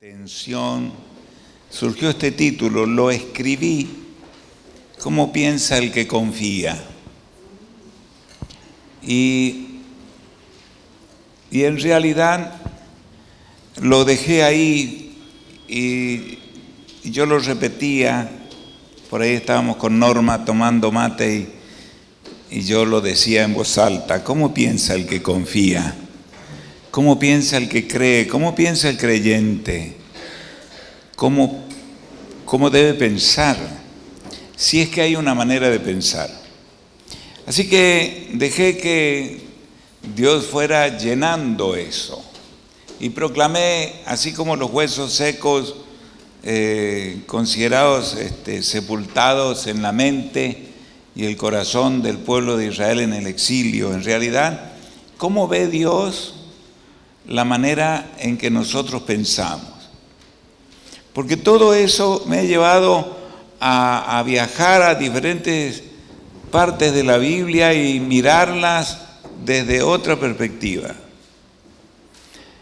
Atención, surgió este título, lo escribí, ¿cómo piensa el que confía? Y en realidad lo dejé ahí y yo lo repetía, por ahí estábamos con Norma tomando mate y yo lo decía en voz alta, ¿cómo piensa el que confía? ¿Cómo piensa el que cree? ¿Cómo piensa el creyente? ¿Cómo debe pensar? Si es que hay una manera de pensar. Así que dejé que Dios fuera llenando eso. Y proclamé, así como los huesos secos considerados sepultados en la mente y el corazón del pueblo de Israel en el exilio, en realidad, ¿cómo ve Dios la manera en que nosotros pensamos? Porque todo eso me ha llevado a viajar a diferentes partes de la Biblia y mirarlas desde otra perspectiva.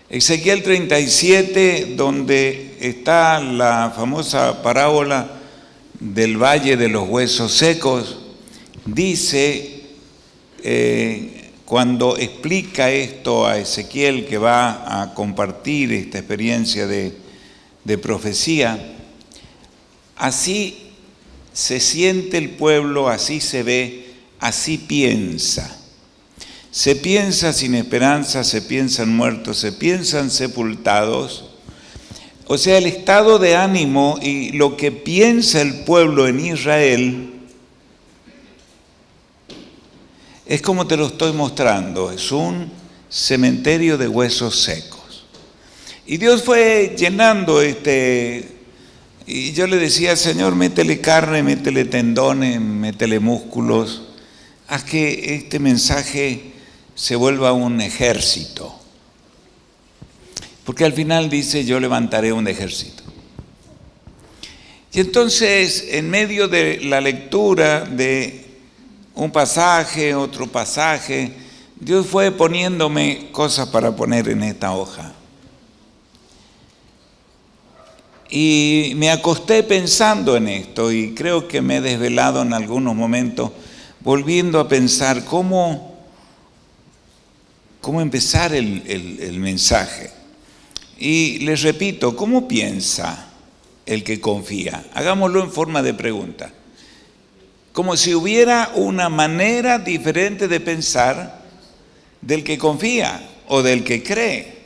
Ezequiel 37, donde está la famosa parábola del valle de los huesos secos, dice, cuando explica esto a Ezequiel, que va a compartir esta experiencia de profecía, así se siente el pueblo, así se ve, así piensa. Se piensa sin esperanza, se piensan muertos, se piensan sepultados. O sea, el estado de ánimo y lo que piensa el pueblo en Israel es como te lo estoy mostrando, es un cementerio de huesos secos. Y Dios fue llenando y yo le decía, Señor, métele carne, métele tendones, métele músculos, haz que este mensaje se vuelva un ejército. Porque al final dice, yo levantaré un ejército. Y entonces, en medio de la lectura de un pasaje, otro pasaje, Dios fue poniéndome cosas para poner en esta hoja. Y me acosté pensando en esto y creo que me he desvelado en algunos momentos volviendo a pensar cómo empezar el mensaje. Y les repito, ¿cómo piensa el que confía? Hagámoslo en forma de pregunta. Como si hubiera una manera diferente de pensar del que confía o del que cree.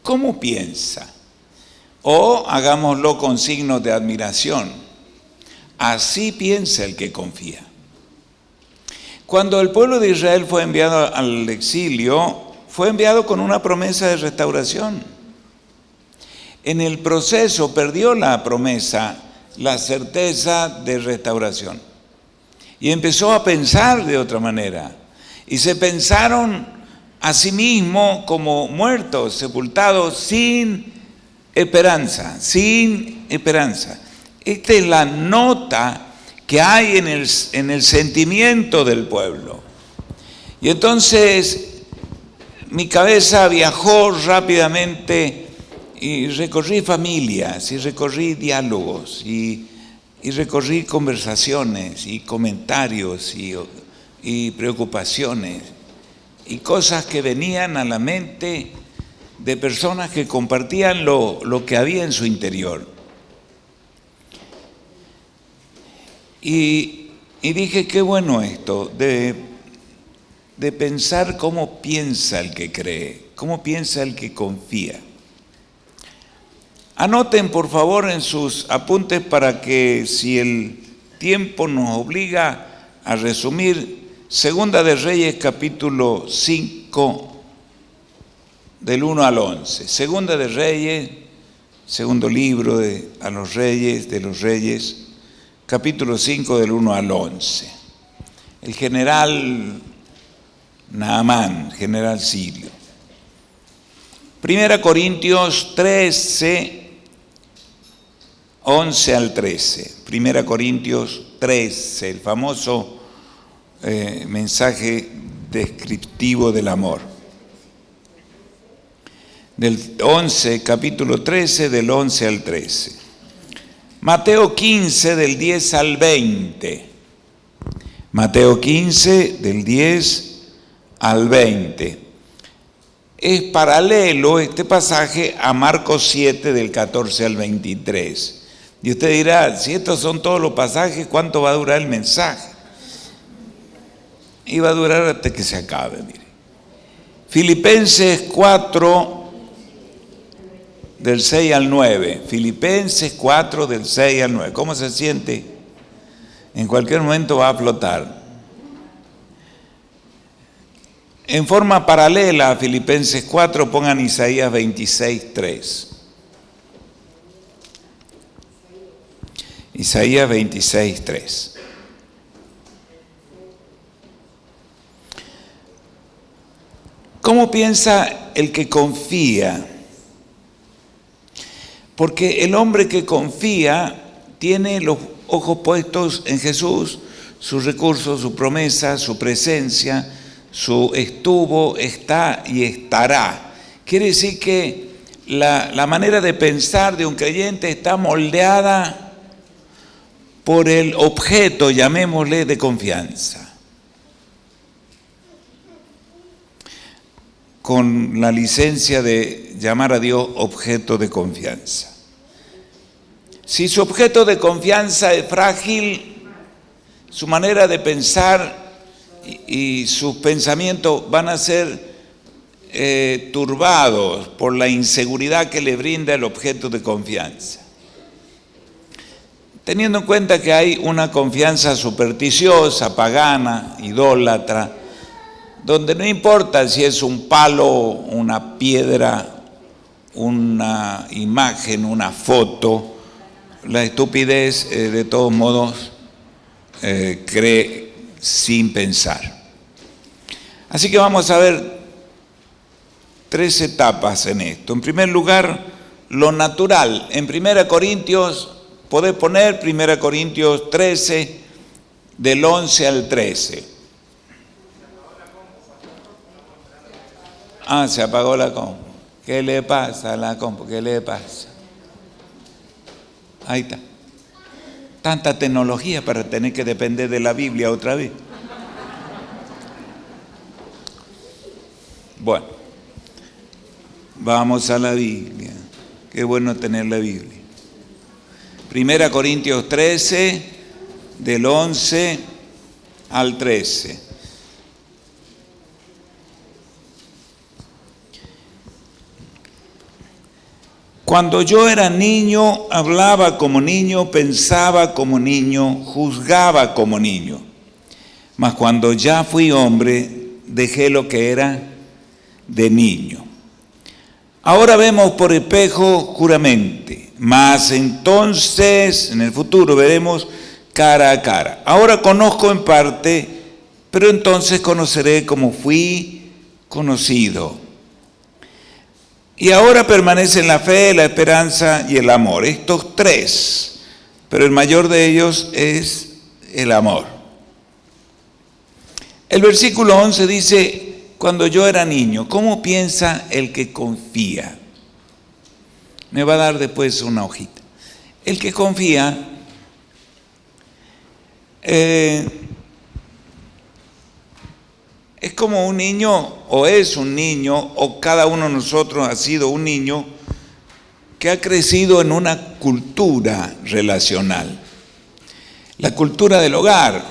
¿Cómo piensa? O hagámoslo con signos de admiración. Así piensa el que confía. Cuando el pueblo de Israel fue enviado al exilio, fue enviado con una promesa de restauración. En el proceso perdió la promesa, la certeza de restauración. Y empezó a pensar de otra manera. Y se pensaron a sí mismos como muertos, sepultados, sin esperanza. Esta es la nota que hay en el sentimiento del pueblo. Y entonces mi cabeza viajó rápidamente y recorrí familias, y recorrí diálogos, y recorrí conversaciones, y comentarios, y preocupaciones, y cosas que venían a la mente de personas que compartían lo que había en su interior. Y dije, qué bueno esto, de pensar cómo piensa el que cree, cómo piensa el que confía. Anoten por favor en sus apuntes para que, si el tiempo nos obliga a resumir, Segunda de Reyes capítulo 5 del 1 al 11. Segunda de Reyes, segundo libro de los Reyes, capítulo 5 del 1 al 11. El general Naamán, general sirio. Primera Corintios 13, 11 al 13. Primera Corintios 13, el famoso mensaje descriptivo del amor. del 11, capítulo 13, del 11 al 13. Mateo 15, del 10 al 20. Mateo 15, del 10 al 20. Es paralelo este pasaje a Marcos 7, del 14 al 23. Y usted dirá, si estos son todos los pasajes, ¿cuánto va a durar el mensaje? Y va a durar hasta que se acabe, mire. Filipenses 4, del 6 al 9. Filipenses 4, del 6 al 9. ¿Cómo se siente? En cualquier momento va a flotar. En forma paralela a Filipenses 4, pongan Isaías 26, 3. Isaías 26, 3. ¿Cómo piensa el que confía? Porque el hombre que confía tiene los ojos puestos en Jesús, sus recursos, su promesa, su presencia, su estuvo, está y estará. Quiere decir que la manera de pensar de un creyente está moldeada por el objeto, llamémosle, de confianza. Con la licencia de llamar a Dios objeto de confianza. Si su objeto de confianza es frágil, su manera de pensar y sus pensamientos van a ser turbados por la inseguridad que le brinda el objeto de confianza. Teniendo en cuenta que hay una confianza supersticiosa, pagana, idólatra, donde no importa si es un palo, una piedra, una imagen, una foto, la estupidez de todos modos cree sin pensar. Así que vamos a ver 3 etapas en esto. En primer lugar, lo natural. En 1 Corintios, podés poner 1 Corintios 13, del 11 al 13. Se apagó la compu. ¿Qué le pasa a la compu? ¿Qué le pasa? Ahí está. Tanta tecnología para tener que depender de la Biblia otra vez. Bueno, vamos a la Biblia. Qué bueno tener la Biblia. 1 Corintios 13, del 11 al 13. Cuando yo era niño, hablaba como niño, pensaba como niño, juzgaba como niño. Mas cuando ya fui hombre, dejé lo que era de niño. Ahora vemos por espejo oscuramente, mas entonces, en el futuro, veremos cara a cara. Ahora conozco en parte, pero entonces conoceré como fui conocido. Y ahora permanecen la fe, la esperanza y el amor. Estos 3, pero el mayor de ellos es el amor. El versículo 11 dice, cuando yo era niño, ¿cómo piensa el que confía? Me va a dar después una hojita. El que confía es como un niño, o es un niño, o cada uno de nosotros ha sido un niño que ha crecido en una cultura relacional. La cultura del hogar,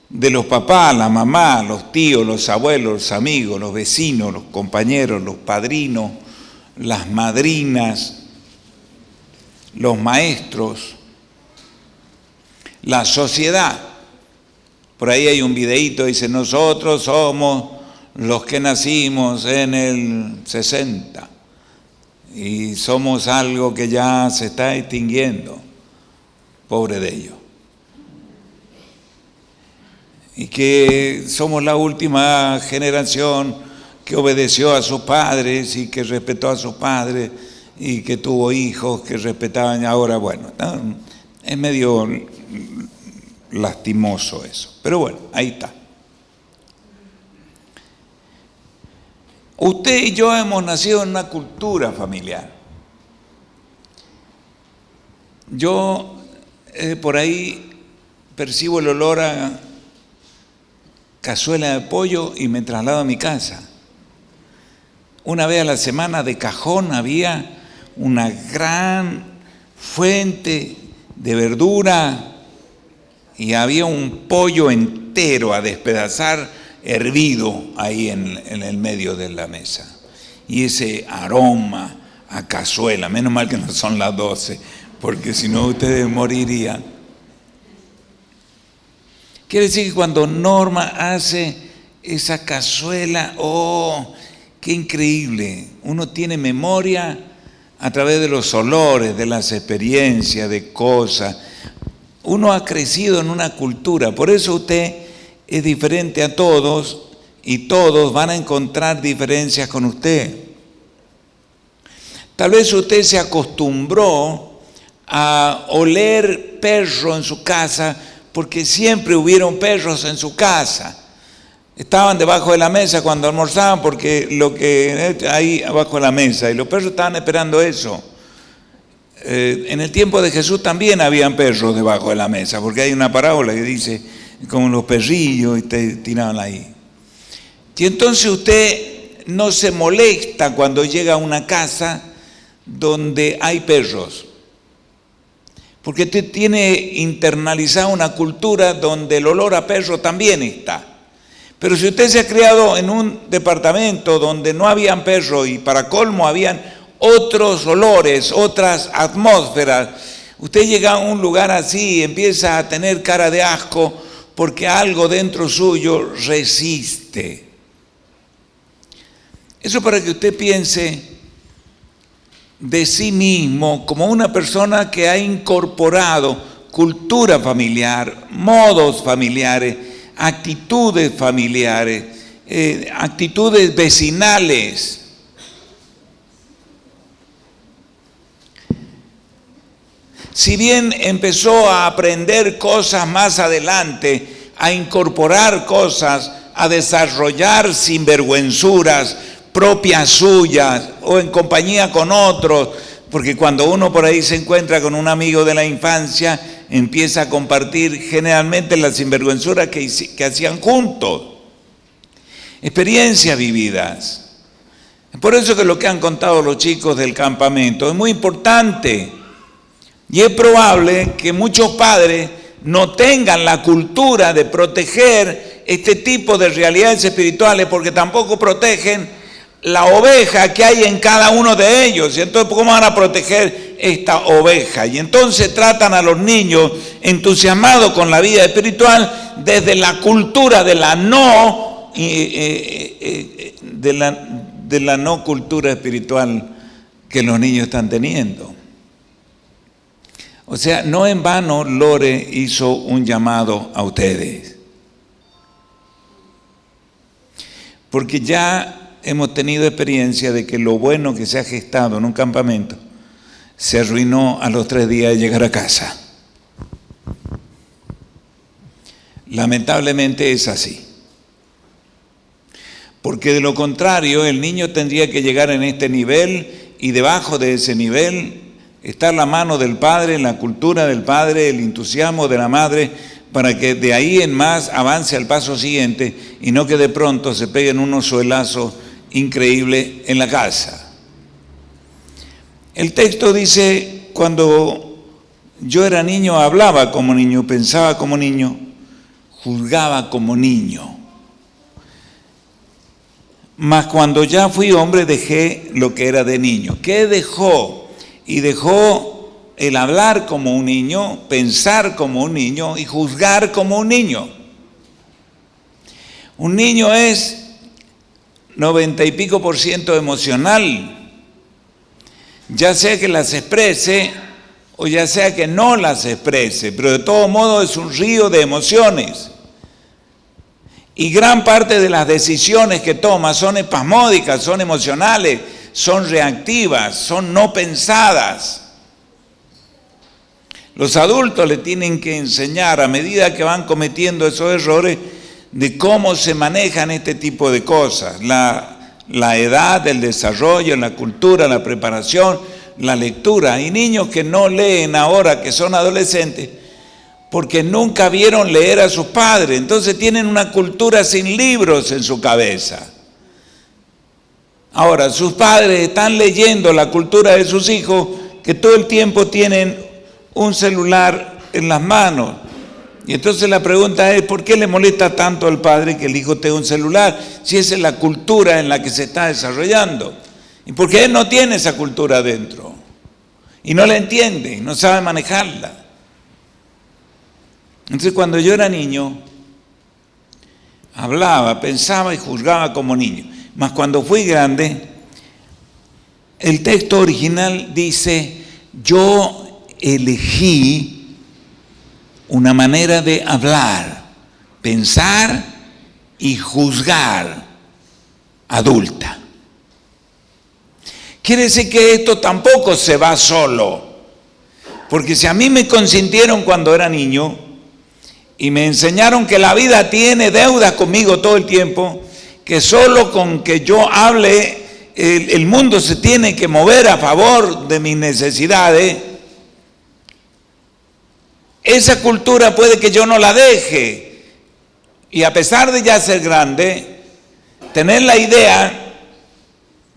de los papás, la mamá, los tíos, los abuelos, los amigos, los vecinos, los compañeros, los padrinos, las madrinas, los maestros, la sociedad. Por ahí hay un videíto, dice, nosotros somos los que nacimos en el 60 y somos algo que ya se está extinguiendo, pobre de ellos. Y que somos la última generación que obedeció a sus padres y que respetó a sus padres y que tuvo hijos que respetaban. Ahora, bueno, es medio lastimoso eso, pero bueno, ahí está. Usted y yo hemos nacido en una cultura familiar. Yo por ahí percibo el olor a cazuela de pollo y me traslado a mi casa. Una vez a la semana de cajón había una gran fuente de verdura y había un pollo entero a despedazar, hervido ahí en el medio de la mesa. Y ese aroma a cazuela, menos mal que no son las 12, porque si no ustedes morirían. Quiere decir que cuando Norma hace esa cazuela, ¡oh, qué increíble! Uno tiene memoria a través de los olores, de las experiencias, de cosas. Uno ha crecido en una cultura, por eso usted es diferente a todos y todos van a encontrar diferencias con usted. Tal vez usted se acostumbró a oler perro en su casa porque siempre hubieron perros en su casa. Estaban debajo de la mesa cuando almorzaban porque lo que ahí abajo de la mesa y los perros estaban esperando eso. En el tiempo de Jesús también habían perros debajo de la mesa, porque hay una parábola que dice como los perrillos y te tiraban ahí. Y entonces usted no se molesta cuando llega a una casa donde hay perros, porque usted tiene internalizada una cultura donde el olor a perro también está. Pero si usted se ha criado en un departamento donde no habían perros y para colmo habían otros olores, otras atmósferas, usted llega a un lugar así y empieza a tener cara de asco porque algo dentro suyo resiste. Eso para que usted piense de sí mismo como una persona que ha incorporado cultura familiar, modos familiares, actitudes familiares, actitudes vecinales. Si bien empezó a aprender cosas más adelante, a incorporar cosas, a desarrollar sinvergüenzuras propias suyas o en compañía con otros, porque cuando uno por ahí se encuentra con un amigo de la infancia, empieza a compartir generalmente las sinvergüenzuras que hacían juntos, experiencias vividas. Por eso que lo que han contado los chicos del campamento es muy importante. Y es probable que muchos padres no tengan la cultura de proteger este tipo de realidades espirituales porque tampoco protegen la oveja que hay en cada uno de ellos. Y entonces, ¿cómo van a proteger esta oveja? Y entonces tratan a los niños entusiasmados con la vida espiritual desde la cultura de la no cultura espiritual que los niños están teniendo. O sea, no en vano Lore hizo un llamado a ustedes. Porque ya hemos tenido experiencia de que lo bueno que se ha gestado en un campamento se arruinó a los 3 días de llegar a casa. Lamentablemente es así. Porque de lo contrario, el niño tendría que llegar en este nivel y debajo de ese nivel está la mano del padre, la cultura del padre, el entusiasmo de la madre, para que de ahí en más avance al paso siguiente y no que de pronto se peguen unos suelazos increíbles en la casa. El texto dice, cuando yo era niño hablaba como niño, pensaba como niño, juzgaba como niño. Mas cuando ya fui hombre dejé lo que era de niño. ¿Qué dejó? Y dejó el hablar como un niño, pensar como un niño y juzgar como un niño. Un niño es 90% y pico emocional, ya sea que las exprese o ya sea que no las exprese, pero de todo modo es un río de emociones. Y gran parte de las decisiones que toma son espasmódicas, son emocionales, son reactivas, son no pensadas. Los adultos le tienen que enseñar a medida que van cometiendo esos errores de cómo se manejan este tipo de cosas. La la edad, el desarrollo, la cultura, la preparación, la lectura. Hay niños que no leen ahora, que son adolescentes, porque nunca vieron leer a sus padres. Entonces tienen una cultura sin libros en su cabeza. Ahora, sus padres están leyendo la cultura de sus hijos, que todo el tiempo tienen un celular en las manos. Y entonces la pregunta es, ¿por qué le molesta tanto al padre que el hijo tenga un celular? Si esa es la cultura en la que se está desarrollando. Y porque él no tiene esa cultura adentro. Y no la entiende, no sabe manejarla. Entonces cuando yo era niño, hablaba, pensaba y juzgaba como niño. Mas cuando fui grande, el texto original dice, yo elegí una manera de hablar, pensar y juzgar adulta. Quiere decir que esto tampoco se va solo, porque si a mí me consintieron cuando era niño y me enseñaron que la vida tiene deudas conmigo todo el tiempo, que solo con que yo hable el mundo se tiene que mover a favor de mis necesidades, esa cultura puede que yo no la deje, y a pesar de ya ser grande, tener la idea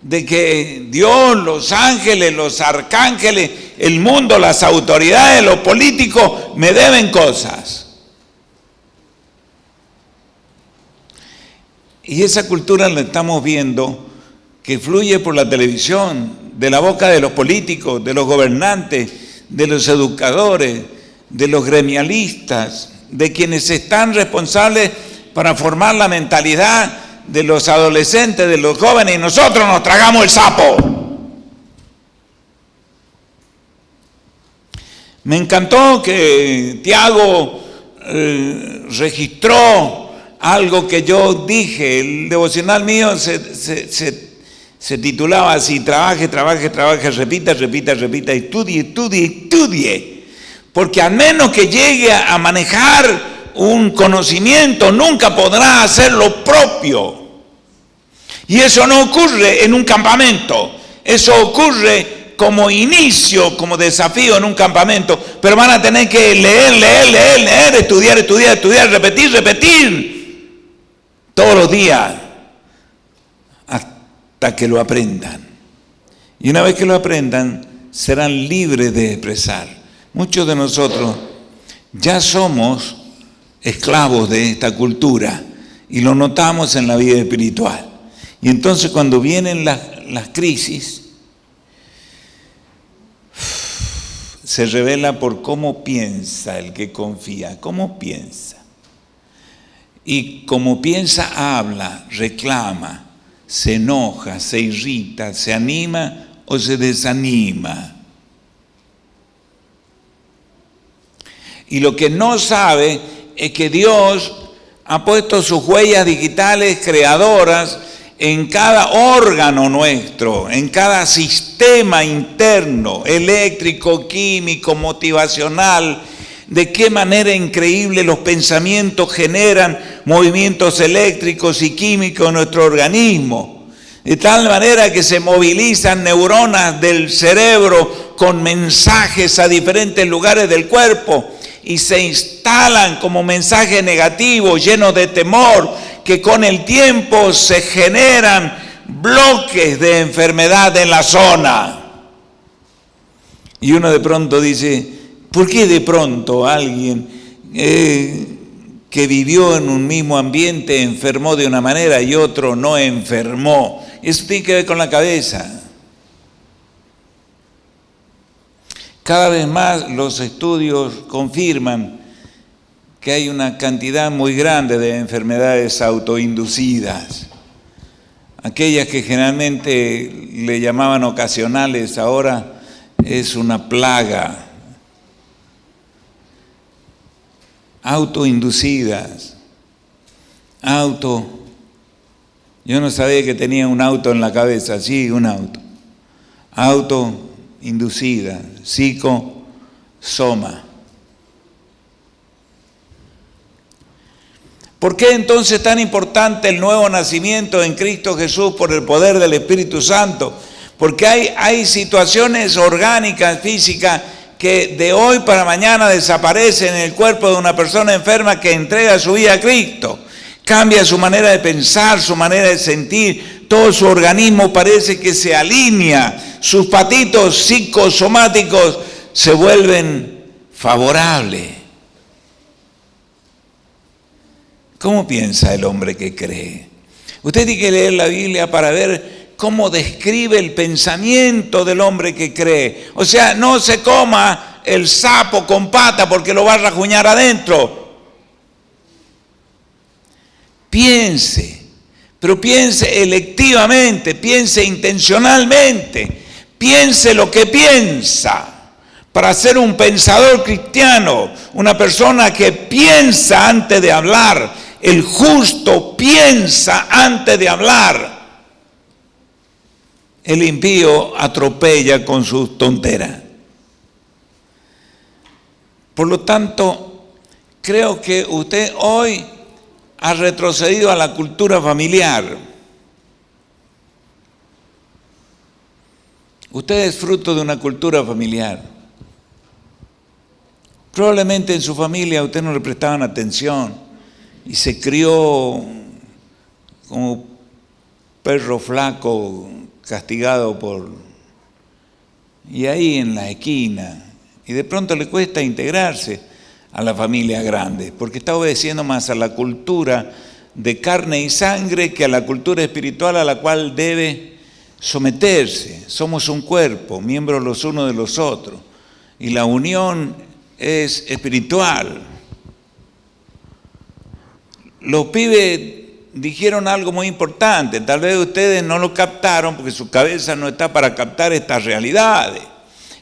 de que Dios, los ángeles, los arcángeles, el mundo, las autoridades, los políticos me deben cosas. Y esa cultura la estamos viendo que fluye por la televisión, de la boca de los políticos, de los gobernantes, de los educadores, de los gremialistas, de quienes están responsables para formar la mentalidad de los adolescentes, de los jóvenes, y nosotros nos tragamos el sapo. Me encantó que Tiago registró algo que yo dije. El devocional mío se titulaba así: trabaje, trabaje, trabaje, repita, repita, repita, estudie, estudie, estudie. Porque al menos que llegue a manejar un conocimiento, nunca podrá hacer lo propio. Y eso no ocurre en un campamento, eso ocurre como inicio, como desafío en un campamento, pero van a tener que leer, estudiar, repetir, todos los días, hasta que lo aprendan. Y una vez que lo aprendan, serán libres de expresar. Muchos de nosotros ya somos esclavos de esta cultura y lo notamos en la vida espiritual. Y entonces cuando vienen las crisis, se revela por cómo piensa el que confía, cómo piensa. Y como piensa, habla, reclama, se enoja, se irrita, se anima o se desanima. Y lo que no sabe es que Dios ha puesto sus huellas digitales creadoras en cada órgano nuestro, en cada sistema interno, eléctrico, químico, motivacional. De qué manera increíble los pensamientos generan movimientos eléctricos y químicos en nuestro organismo. De tal manera que se movilizan neuronas del cerebro con mensajes a diferentes lugares del cuerpo y se instalan como mensajes negativos, llenos de temor, que con el tiempo se generan bloques de enfermedad en la zona. Y uno de pronto dice, ¿por qué de pronto alguien que vivió en un mismo ambiente enfermó de una manera y otro no enfermó? Eso tiene que ver con la cabeza. Cada vez más los estudios confirman que hay una cantidad muy grande de enfermedades autoinducidas. Aquellas que generalmente le llamaban ocasionales, ahora es una plaga. Autoinducidas. Yo no sabía que tenía un auto en la cabeza, sí, un auto. Autoinducida, psicosoma. ¿Por qué entonces es tan importante el nuevo nacimiento en Cristo Jesús por el poder del Espíritu Santo? Porque hay situaciones orgánicas, físicas, que de hoy para mañana desaparecen en el cuerpo de una persona enferma que entrega su vida a Cristo. Cambia su manera de pensar, su manera de sentir, todo su organismo parece que se alinea, sus patitos psicosomáticos se vuelven favorables. ¿Cómo piensa el hombre que cree? Usted tiene que leer la Biblia para ver cómo describe el pensamiento del hombre que cree. O sea, no se coma el sapo con pata porque lo va a rajuñar adentro. Piense, pero piense electivamente, piense intencionalmente, piense lo que piensa. Para ser un pensador cristiano, una persona que piensa antes de hablar, el justo piensa antes de hablar. El impío atropella con sus tonteras. Por lo tanto, creo que usted hoy ha retrocedido a la cultura familiar. Usted es fruto de una cultura familiar. Probablemente en su familia a usted no le prestaban atención y se crió como perro flaco castigado y ahí en la esquina, y de pronto le cuesta integrarse a la familia grande, porque está obedeciendo más a la cultura de carne y sangre que a la cultura espiritual a la cual debe someterse. Somos un cuerpo, miembros los unos de los otros, y la unión es espiritual. Los pibes dijeron algo muy importante, tal vez ustedes no lo captaron porque su cabeza no está para captar estas realidades.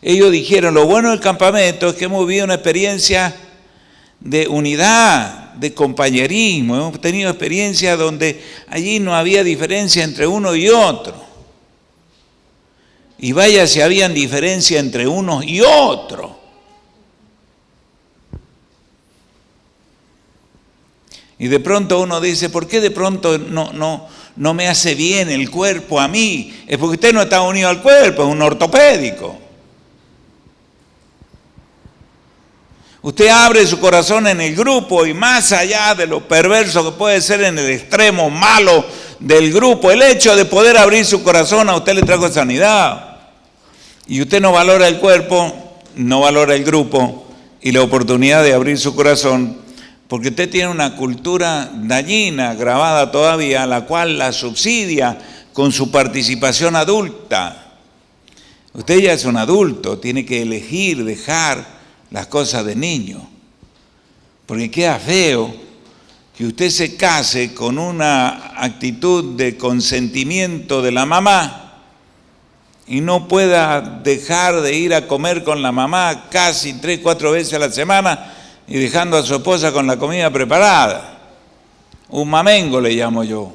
Ellos dijeron, lo bueno del campamento es que hemos vivido una experiencia de unidad, de compañerismo, hemos tenido experiencias donde allí no había diferencia entre uno y otro. Y vaya si habían diferencia entre unos y otros. Y de pronto uno dice, ¿por qué de pronto no me hace bien el cuerpo a mí? Es porque usted no está unido al cuerpo, es un ortopédico. Usted abre su corazón en el grupo y más allá de lo perverso que puede ser en el extremo malo del grupo, el hecho de poder abrir su corazón a usted le trajo sanidad. Y usted no valora el cuerpo, no valora el grupo y la oportunidad de abrir su corazón, porque usted tiene una cultura dañina grabada todavía, la cual la subsidia con su participación adulta. Usted ya es un adulto, tiene que elegir dejar las cosas de niño, porque queda feo que usted se case con una actitud de consentimiento de la mamá y no pueda dejar de ir a comer con la mamá casi 3, 4 veces a la semana y dejando a su esposa con la comida preparada. Un mamengo le llamo yo.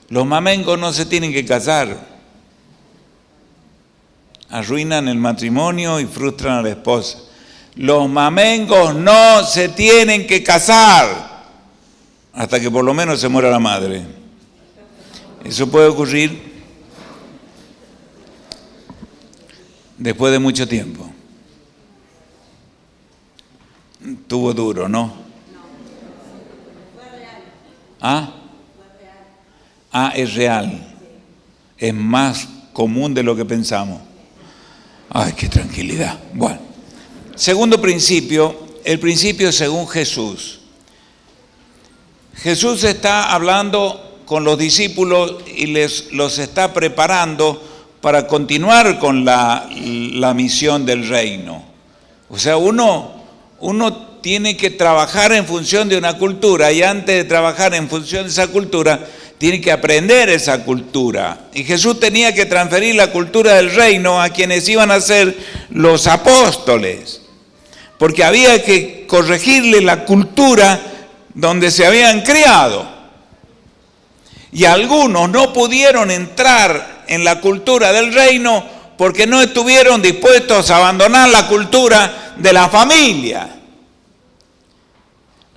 Los mamengos no se tienen que casar. Arruinan el matrimonio y frustran a la esposa. Los mamengos no se tienen que casar hasta que por lo menos se muera la madre. Eso puede ocurrir después de mucho tiempo. Tuvo duro, ¿no? ¿Ah? Es real. Es más común de lo que pensamos. Ay, qué tranquilidad. Bueno, segundo principio, el principio según Jesús. Jesús está hablando con los discípulos y los está preparando para continuar con la misión del reino. O sea, uno tiene que trabajar en función de una cultura y antes de trabajar en función de esa cultura, tiene que aprender esa cultura. Y Jesús tenía que transferir la cultura del reino a quienes iban a ser los apóstoles, porque había que corregirle la cultura donde se habían criado. Y algunos no pudieron entrar en la cultura del reino porque no estuvieron dispuestos a abandonar la cultura de la familia.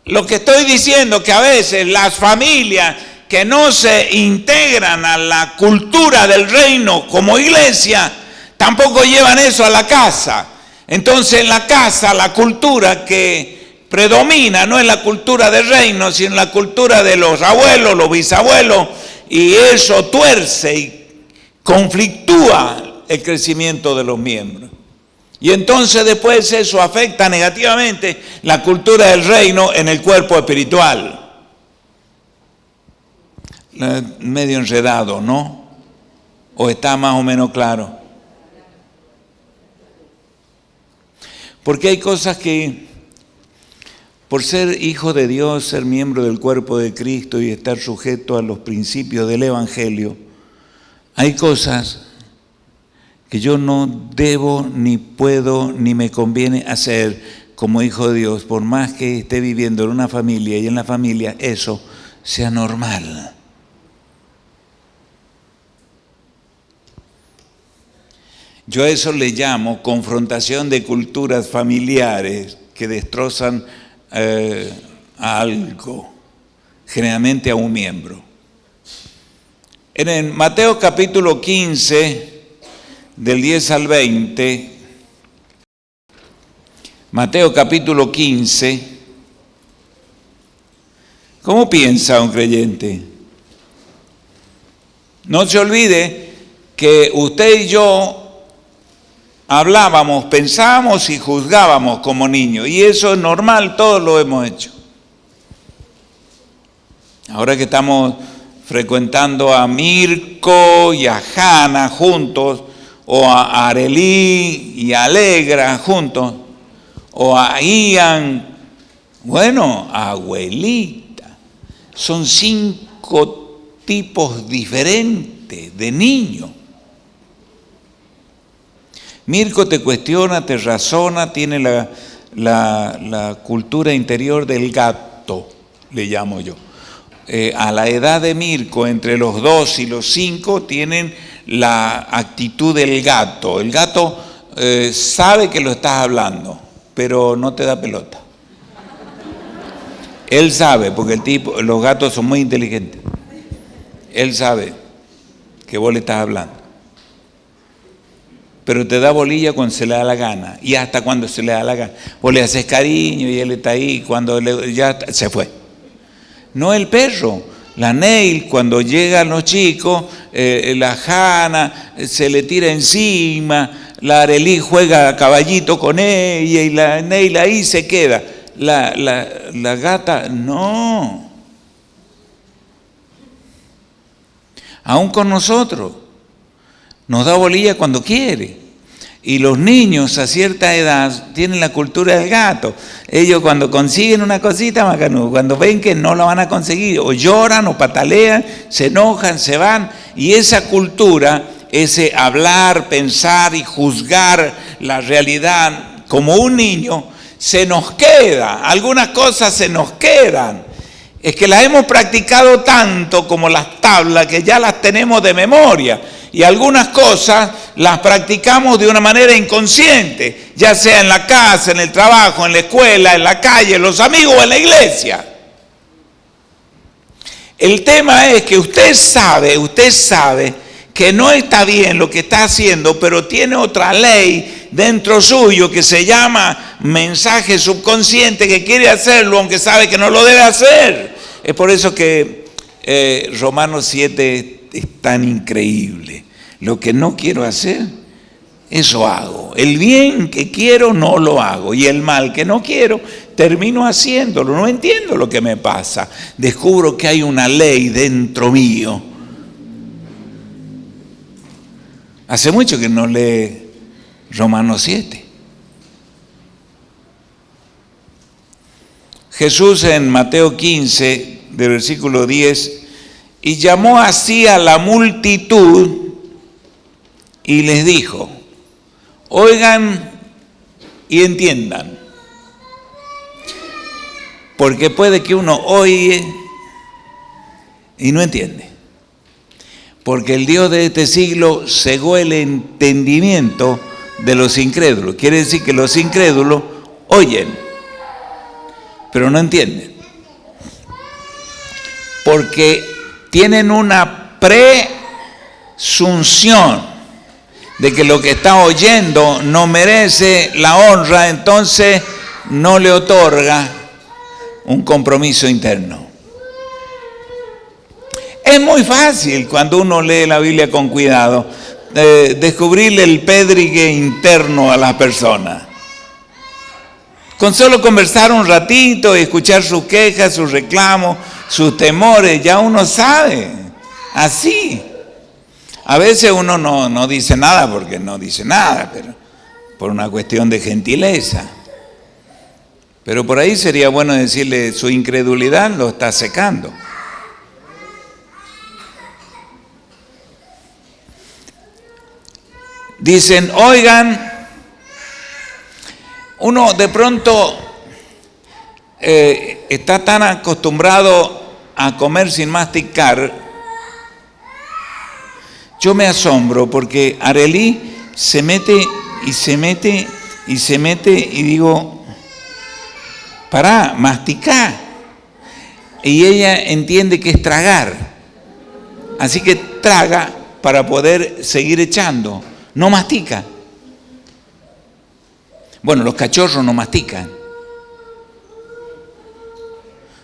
Lo que estoy diciendo que a veces las familias que no se integran a la cultura del reino como iglesia, tampoco llevan eso a la casa. Entonces en la casa la cultura que predomina no es la cultura del reino, sino la cultura de los abuelos, los bisabuelos, y eso tuerce y conflictúa el crecimiento de los miembros. Y entonces después eso afecta negativamente la cultura del reino en el cuerpo espiritual. Medio enredado, ¿no? ¿O está más o menos claro? Porque hay cosas que, por ser hijo de Dios, ser miembro del cuerpo de Cristo y estar sujeto a los principios del Evangelio, hay cosas que yo no debo, ni puedo, ni me conviene hacer como hijo de Dios, por más que esté viviendo en una familia y en la familia eso sea normal. Yo a eso le llamo confrontación de culturas familiares que destrozan a algo, generalmente a un miembro. En Mateo capítulo 15, del 10 al 20, Mateo capítulo 15, ¿cómo piensa un creyente? No se olvide que usted y yo hablábamos, pensábamos y juzgábamos como niños, y eso es normal, todos lo hemos hecho. Ahora que estamos frecuentando a Mirko y a Hanna juntos, o a Arelí y a Alegra juntos, o a Ian, bueno, a abuelita. Son 5 tipos diferentes de niños. Mirko te cuestiona, te razona, tiene la cultura interior del gato, le llamo yo. A la edad de Mirko, entre los 2 y los 5, tienen la actitud del gato. El gato sabe que lo estás hablando, pero no te da pelota. Él sabe, porque los gatos son muy inteligentes. Él sabe que vos le estás hablando, pero te da bolilla cuando se le da la gana, y hasta cuando se le da la gana. Vos le haces cariño y él está ahí, cuando ya se fue. No el perro. La Neil, cuando llegan los chicos, la Hanna se le tira encima, la Arelí juega a caballito con ella y la Neil ahí se queda. La gata, no. Aún con nosotros, nos da bolilla cuando quiere. Y los niños a cierta edad tienen la cultura del gato. Ellos cuando consiguen una cosita, macanudo, cuando ven que no la van a conseguir, o lloran o patalean, se enojan, se van. Y esa cultura, ese hablar, pensar y juzgar la realidad como un niño, se nos queda. Algunas cosas se nos quedan. Es que las hemos practicado tanto como las tablas que ya las tenemos de memoria. Y algunas cosas las practicamos de una manera inconsciente, ya sea en la casa, en el trabajo, en la escuela, en la calle, los amigos o en la iglesia. El tema es que usted sabe que no está bien lo que está haciendo, pero tiene otra ley dentro suyo que se llama mensaje subconsciente, que quiere hacerlo aunque sabe que no lo debe hacer. Es por eso que Romanos 7 es tan increíble. Lo que no quiero hacer, eso hago. El bien que quiero no lo hago, y el mal que no quiero termino haciéndolo. No entiendo lo que me pasa. Descubro que hay una ley dentro mío. Hace mucho que no lee Romanos 7. Jesús en Mateo 15, del versículo 10, y llamó así a la multitud y les dijo: oigan y entiendan, porque puede que uno oye y no entiende, porque el Dios de este siglo cegó el entendimiento de los incrédulos. Quiere decir que los incrédulos oyen, pero no entienden. porque tienen una presunción de que lo que está oyendo no merece la honra, entonces no le otorga un compromiso interno. Es muy fácil cuando uno lee la Biblia con cuidado descubrirle el pédrigue interno a las personas. Con solo conversar un ratito y escuchar sus quejas, sus reclamos, sus temores, ya uno sabe, así. A veces uno no dice nada porque no dice nada, pero por una cuestión de gentileza. Pero por ahí sería bueno decirle, su incredulidad lo está secando. Dicen, oigan, uno de pronto está tan acostumbrado a comer sin masticar. Yo me asombro porque Arely se mete y digo, pará, masticá. Y ella entiende que es tragar. Así que traga para poder seguir echando. No mastica. Bueno, los cachorros no mastican.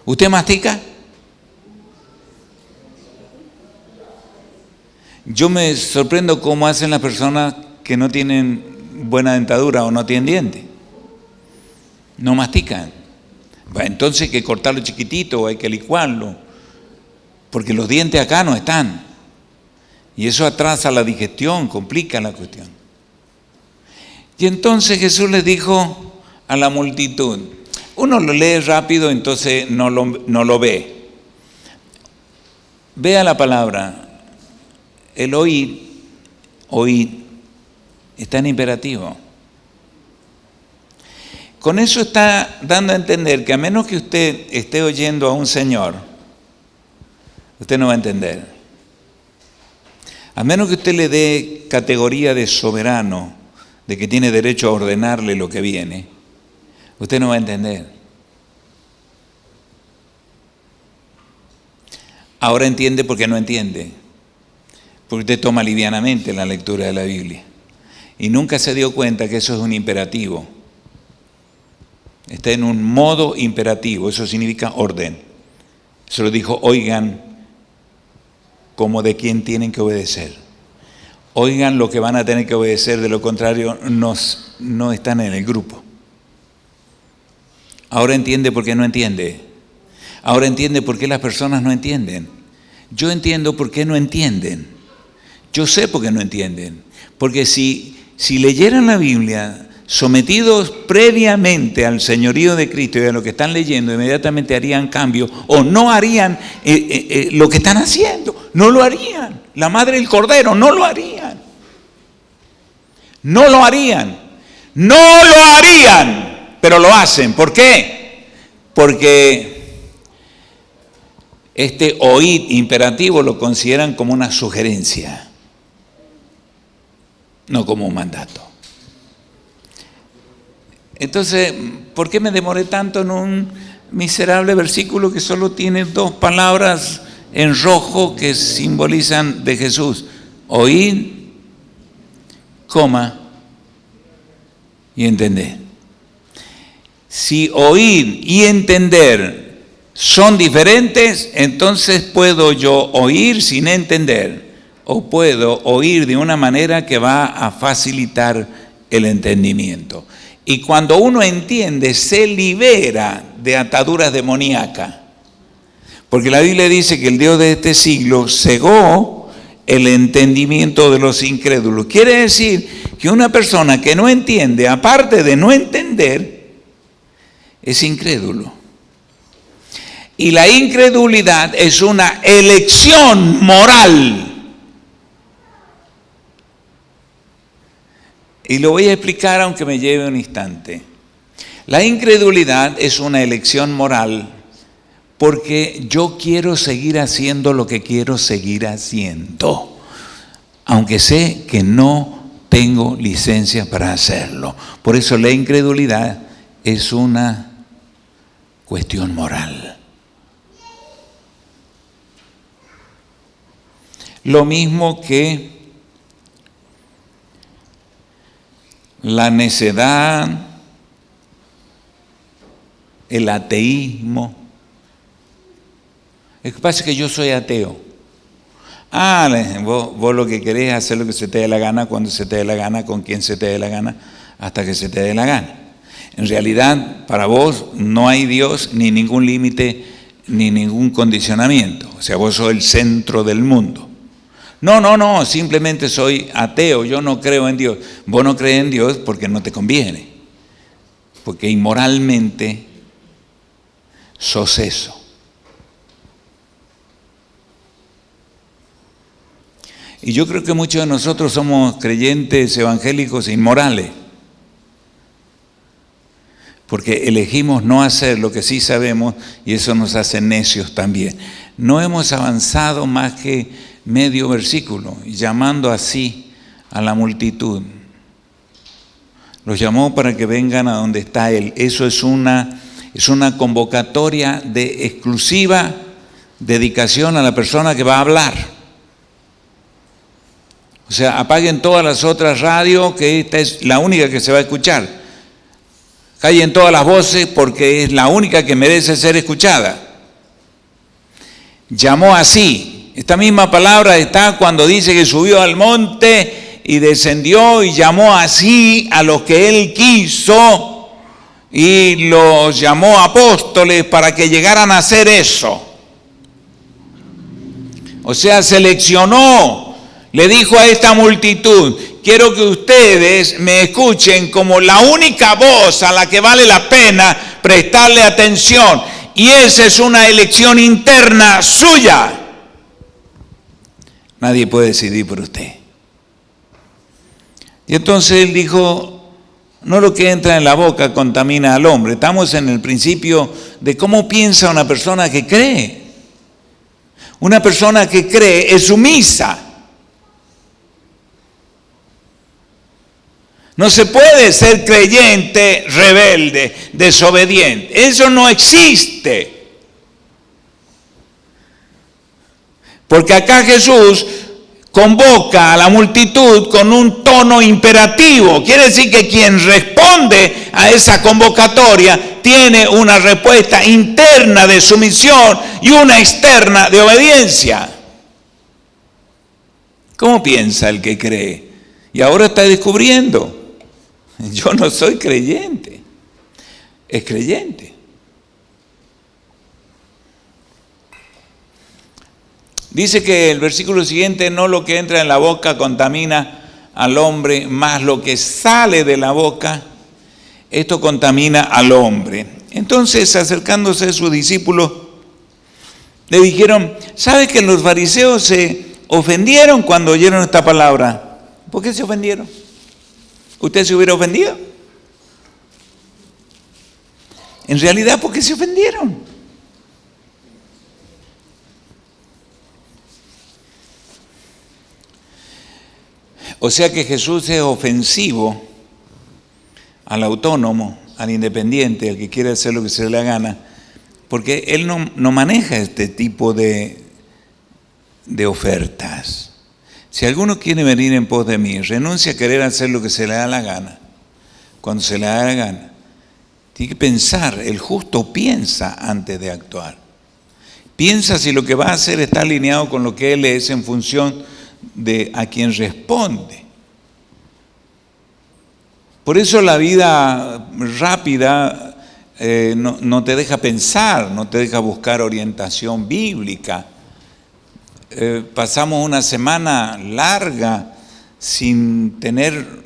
¿Usted mastica? Yo me sorprendo cómo hacen las personas que no tienen buena dentadura o no tienen dientes. No mastican. Entonces hay que cortarlo chiquitito o hay que licuarlo, porque los dientes acá no están. Y eso atrasa la digestión, complica la cuestión. Y entonces Jesús les dijo a la multitud, uno lo lee rápido, entonces no lo ve. Vea la palabra. El oír, está en imperativo. Con eso está dando a entender que a menos que usted esté oyendo a un señor, usted no va a entender. A menos que usted le dé categoría de soberano, de que tiene derecho a ordenarle lo que viene, usted no va a entender. Ahora entiende porque no entiende. Porque usted toma livianamente la lectura de la Biblia. Y nunca se dio cuenta que eso es un imperativo. Está en un modo imperativo, eso significa orden. Se lo dijo, oigan, como de quién tienen que obedecer. Oigan lo que van a tener que obedecer, de lo contrario no están en el grupo. Ahora entiende por qué no entiende. Ahora entiende por qué las personas no entienden. Yo entiendo por qué no entienden. Yo sé por qué no entienden. Porque si leyeran la Biblia sometidos previamente al señorío de Cristo y a lo que están leyendo, inmediatamente harían cambio o no harían lo que están haciendo. No lo harían. La madre del cordero no lo harían. No lo harían. No lo harían. Pero lo hacen. ¿Por qué? Porque este oíd imperativo lo consideran como una sugerencia, no como un mandato. Entonces, ¿por qué me demoré tanto en un miserable versículo que solo tiene 2 palabras en rojo que simbolizan de Jesús? Oír, coma, y entender. Si oír y entender son diferentes, entonces puedo yo oír sin entender, o puedo oír de una manera que va a facilitar el entendimiento. Y cuando uno entiende, se libera de ataduras demoníacas. Porque la Biblia dice que el Dios de este siglo cegó el entendimiento de los incrédulos. Quiere decir que una persona que no entiende, aparte de no entender, es incrédulo. Y la incredulidad es una elección moral. Y lo voy a explicar aunque me lleve un instante. La incredulidad es una elección moral porque yo quiero seguir haciendo lo que quiero seguir haciendo, aunque sé que no tengo licencia para hacerlo. Por eso la incredulidad es una cuestión moral. Lo mismo que la necedad, el ateísmo. Lo que pasa es que yo soy ateo. Vos lo que querés es hacer lo que se te dé la gana, cuando se te dé la gana, con quien se te dé la gana, hasta que se te dé la gana. En realidad, para vos no hay Dios, ni ningún límite, ni ningún condicionamiento. O sea, vos sos el centro del mundo. No, simplemente soy ateo, yo no creo en Dios. Vos no crees en Dios porque no te conviene, porque inmoralmente sos eso. Y yo creo que muchos de nosotros somos creyentes evangélicos inmorales, porque elegimos no hacer lo que sí sabemos y eso nos hace necios también. No hemos avanzado más que medio versículo, llamando así a la multitud. Los llamó para que vengan a donde está Él. Eso es una convocatoria de exclusiva dedicación a la persona que va a hablar. O sea, apaguen todas las otras radios, que esta es la única que se va a escuchar. Callen todas las voces porque es la única que merece ser escuchada. Llamó así. Esta misma palabra está cuando dice que subió al monte y descendió y llamó así a los que Él quiso y los llamó apóstoles para que llegaran a hacer eso. O sea, seleccionó. Le dijo a esta multitud, quiero que ustedes me escuchen como la única voz a la que vale la pena prestarle atención. Y esa es una elección interna suya. Nadie puede decidir por usted. Y entonces él dijo, no lo que entra en la boca contamina al hombre. Estamos en el principio de cómo piensa una persona que cree. Una persona que cree es sumisa. No se puede ser creyente, rebelde, desobediente. Eso no existe. Porque acá Jesús convoca a la multitud con un tono imperativo. Quiere decir que quien responde a esa convocatoria tiene una respuesta interna de sumisión y una externa de obediencia. ¿Cómo piensa el que cree? Y ahora está descubriendo. Yo no soy creyente, es creyente. Dice que el versículo siguiente, no lo que entra en la boca contamina al hombre, más lo que sale de la boca, esto contamina al hombre. Entonces, acercándose a sus discípulos, le dijeron, ¿sabe que los fariseos se ofendieron cuando oyeron esta palabra? ¿Por qué se ofendieron? ¿Usted se hubiera ofendido? En realidad, ¿por qué se ofendieron? O sea que Jesús es ofensivo al autónomo, al independiente, al que quiere hacer lo que se le da gana, porque Él no maneja este tipo de ofertas. Si alguno quiere venir en pos de mí, renuncia a querer hacer lo que se le da la gana, cuando se le da la gana. Tiene que pensar, el justo piensa antes de actuar. Piensa si lo que va a hacer está alineado con lo que él es en función de a quien responde. Por eso la vida rápida no te deja pensar, no te deja buscar orientación bíblica. Pasamos una semana larga sin tener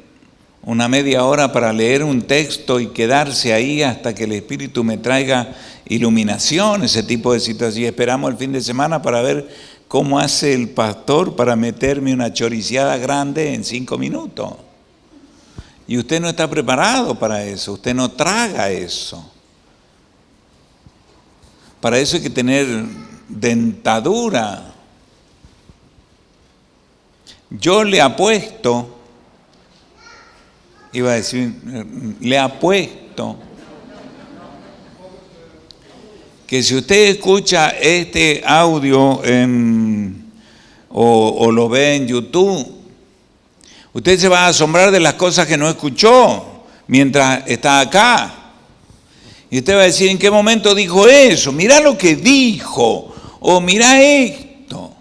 una media hora para leer un texto y quedarse ahí hasta que el Espíritu me traiga iluminación, ese tipo de situaciones. Y esperamos el fin de semana para ver cómo hace el pastor para meterme una choriciada grande en 5 minutos. Y usted no está preparado para eso, usted no traga eso. Para eso hay que tener dentadura. Yo le apuesto, iba a decir, le apuesto que si usted escucha este audio en o lo ve en YouTube, usted se va a asombrar de las cosas que no escuchó mientras está acá. Y usted va a decir, ¿en qué momento dijo eso? Mirá lo que dijo, o mirá esto.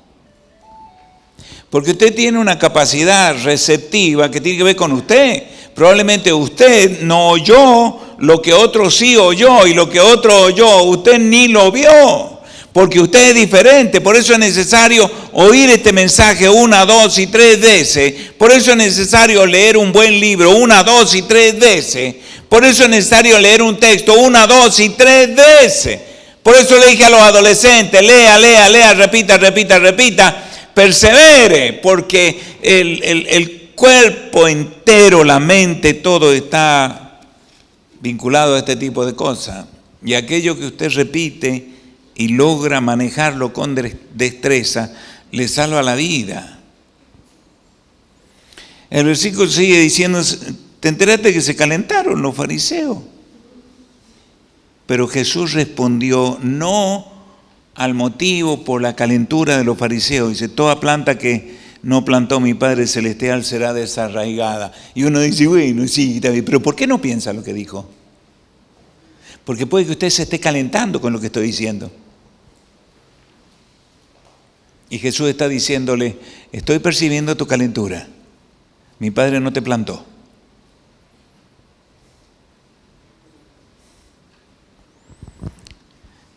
Porque usted tiene una capacidad receptiva que tiene que ver con usted. Probablemente usted no oyó lo que otro sí oyó, y lo que otro oyó usted ni lo vio, porque usted es diferente. Por eso es necesario oír este mensaje 1, 2 y 3 veces. Por eso es necesario leer un buen libro 1, 2 y 3 veces. Por eso es necesario leer un texto 1, 2 y 3 veces. Por eso le dije a los adolescentes, lea, repita, persevere, porque el cuerpo entero, la mente, todo está vinculado a este tipo de cosas. Y aquello que usted repite y logra manejarlo con destreza, le salva la vida. El versículo sigue diciendo, ¿te enteraste que se calentaron los fariseos? Pero Jesús respondió, no al motivo por la calentura de los fariseos. Dice, toda planta que no plantó mi Padre Celestial será desarraigada. Y uno dice, bueno, sí, pero ¿por qué no piensa lo que dijo? Porque puede que usted se esté calentando con lo que estoy diciendo. Y Jesús está diciéndole, estoy percibiendo tu calentura. Mi Padre no te plantó.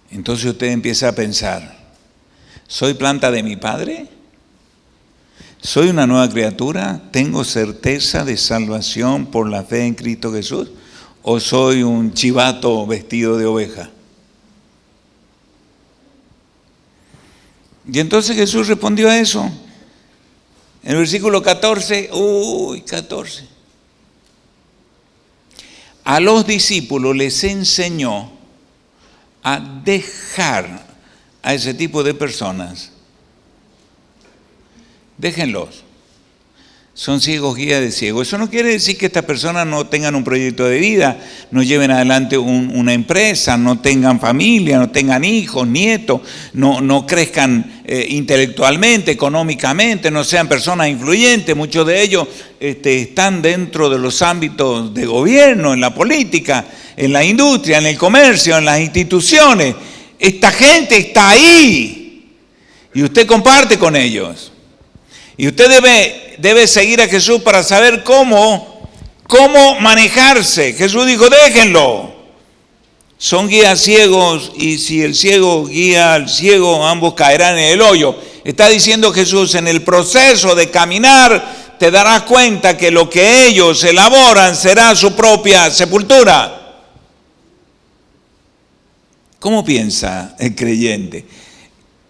Entonces usted empieza a pensar, ¿soy planta de mi Padre? ¿Soy una nueva criatura? ¿Tengo certeza de salvación por la fe en Cristo Jesús? ¿O soy un chivato vestido de oveja? Y entonces Jesús respondió a eso. En el versículo 14, 14. A los discípulos les enseñó a dejar a ese tipo de personas. Déjenlos. Son ciegos guía de ciegos. Eso no quiere decir que estas personas no tengan un proyecto de vida, no lleven adelante una empresa, no tengan familia, no tengan hijos, nietos, no crezcan intelectualmente, económicamente, no sean personas influyentes. Muchos de ellos están dentro de los ámbitos de gobierno, en la política, en la industria, en el comercio, en las instituciones. Esta gente está ahí y usted comparte con ellos. Y usted debe seguir a Jesús para saber cómo manejarse. Jesús dijo, déjenlo. Son guías ciegos, y si el ciego guía al ciego, ambos caerán en el hoyo. Está diciendo Jesús, en el proceso de caminar, te darás cuenta que lo que ellos elaboran será su propia sepultura. ¿Cómo piensa el creyente?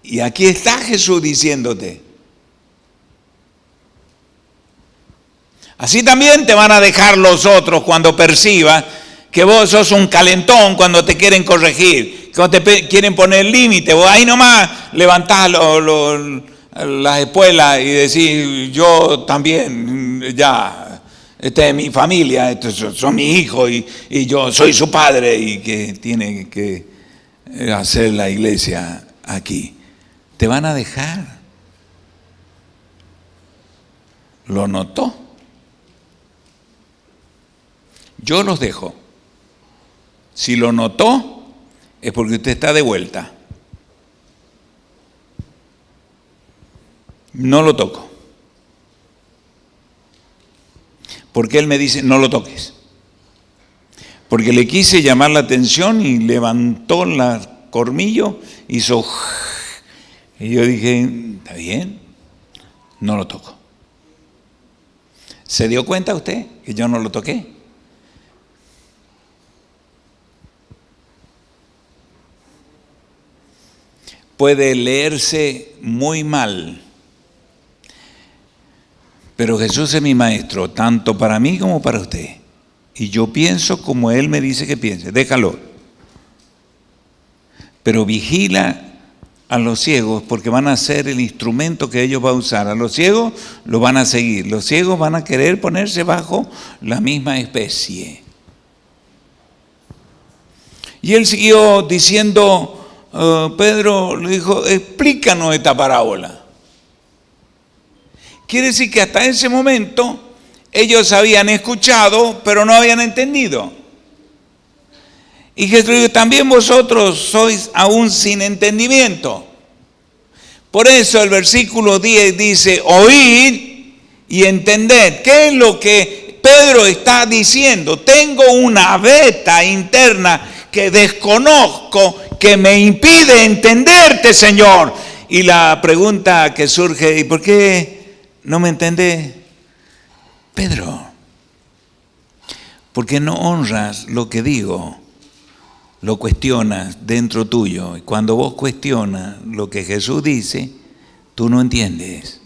Y aquí está Jesús diciéndote, así también te van a dejar los otros cuando perciban que vos sos un calentón cuando te quieren corregir, cuando te quieren poner límite. Vos ahí nomás levantás las espuelas y decís, yo también, ya, esta es mi familia, estos son mis hijos y yo soy su padre y que tiene que hacer la iglesia aquí. Te van a dejar. ¿Lo notó? Yo los dejo. Si lo notó, es porque usted está de vuelta. No lo toco. Porque él me dice, no lo toques. Porque le quise llamar la atención y levantó el cormillo, hizo... Y yo dije, está bien, no lo toco. ¿Se dio cuenta usted que yo no lo toqué? Puede leerse muy mal, pero Jesús es mi maestro, tanto para mí como para usted. Y yo pienso como Él me dice que piense, déjalo. Pero vigila a los ciegos, porque van a ser el instrumento que ellos van a usar. A los ciegos lo van a seguir. Los ciegos van a querer ponerse bajo la misma especie. Y él siguió diciendo, Pedro le dijo, explícanos esta parábola. Quiere decir que hasta ese momento ellos habían escuchado, pero no habían entendido. Y Jesús dijo, también vosotros sois aún sin entendimiento. Por eso el versículo 10 dice, oíd y entended. ¿Qué es lo que Pedro está diciendo? Tengo una beta interna que desconozco, que me impide entenderte, Señor. Y la pregunta que surge, ¿y por qué no me entendés? Pedro, ¿por qué no honras lo que digo? Lo cuestionas dentro tuyo. Y cuando vos cuestionas lo que Jesús dice, tú no entiendes.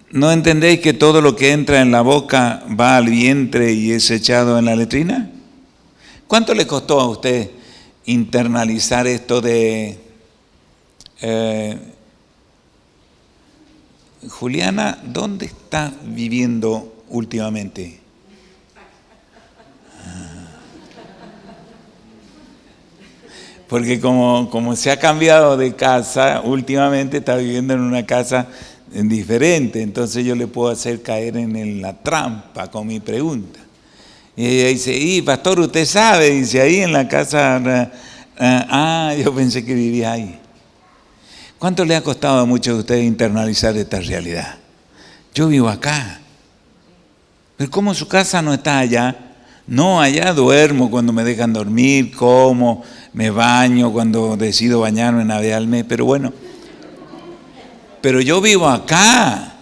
¿No entendéis que todo lo que entra en la boca va al vientre y es echado en la letrina? ¿Cuánto le costó a usted internalizar esto de... Juliana, ¿dónde estás viviendo últimamente? Porque como se ha cambiado de casa, últimamente está viviendo en una casa diferente, entonces yo le puedo hacer caer en la trampa con mi pregunta. Y ella dice, pastor, usted sabe, dice, ahí en la casa, yo pensé que vivía ahí. ¿Cuánto le ha costado a muchos de ustedes internalizar esta realidad? Yo vivo acá. Pero ¿cómo su casa no está allá? No, allá duermo cuando me dejan dormir, como, me baño cuando decido bañarme una vez al mes, pero bueno. Pero yo vivo acá.